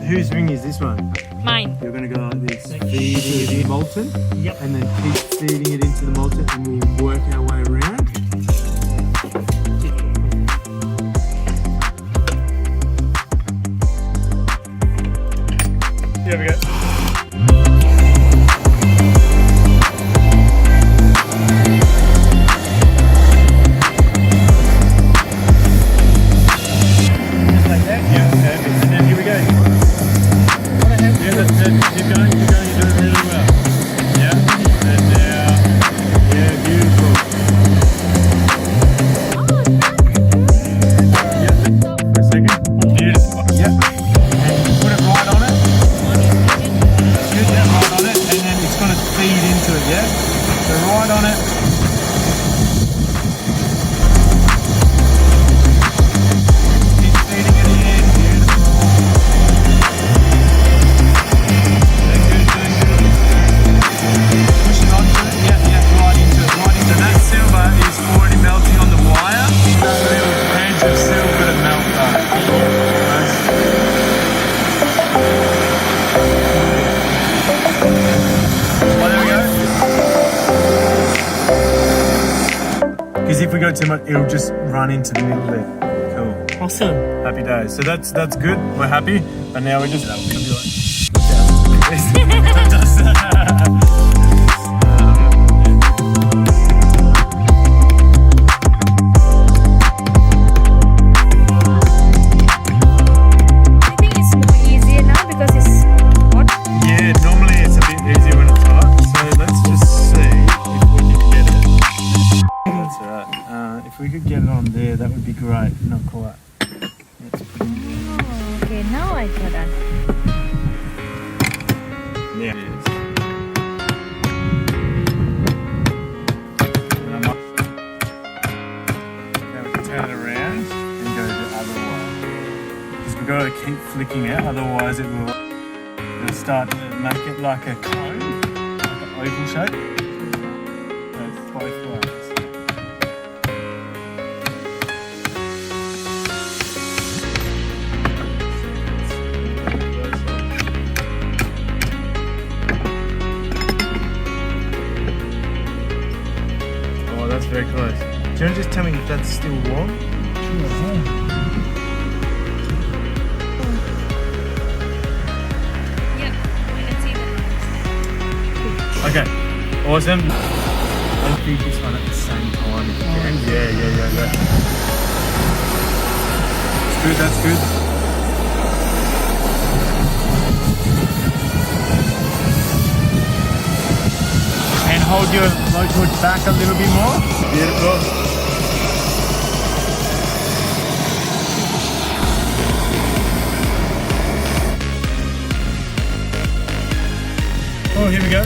whose ring is this one? Mine. You're going to go like this, feeding it in molten, Yep. and then keep feeding it into the molten, and we'll work our way around. Here we go. Because if we go too much, it'll just run into the middle there. Cool. Awesome. Happy days. So that's good. We're happy. And now we just. I think it's more easier now because it's hot. Yeah, normally it's a bit easier when it's hot. So let's just see if we can get it. That's alright. If we could get it on there, that would be great. Not quite. Oh, okay, now I got that. Yeah. It is. Now we can turn it around and go the other way. Because we've got to keep flicking out, otherwise it'll start to make it like a cone, like an oval shape. So it's both ways. Oh, that's very close. Do you want to just tell me if that's still warm? Yep, I can see that. Okay, awesome. And feed this one at the same time if you can. Yeah. That's good, that's good. And hold your blowtorch back a little bit more. Beautiful. Oh, here we go.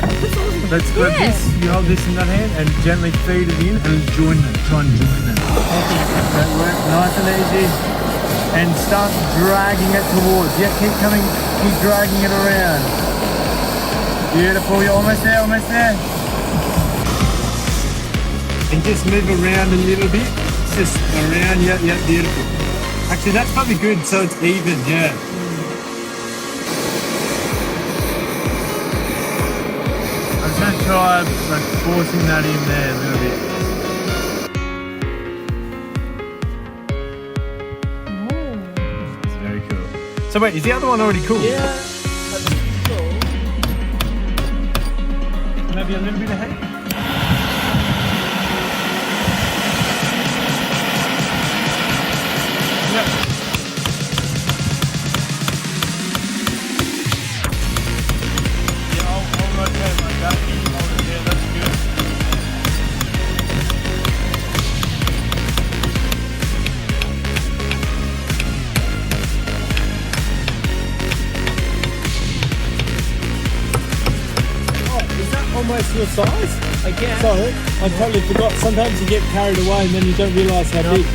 Let's grab this. You hold this in that hand and gently feed it in and join them. Try and join them. That works nice and easy. And start dragging it towards. Yeah, keep coming. Keep dragging it around. Beautiful. You're almost there. Almost there. And just move around a little bit. Just around. Yeah. Beautiful. Actually, that's probably good. So it's even. Yeah. I'm just going to try like forcing that in there a little bit. It's very cool. So wait, is the other one already cool? Yeah. That's cool. Maybe a little bit ahead? Yep. Yeah, I'll rotate like that. Hold it there, that's good. Almost your size? I guess. Sorry, I totally forgot. Sometimes you get carried away and then you don't realise how big.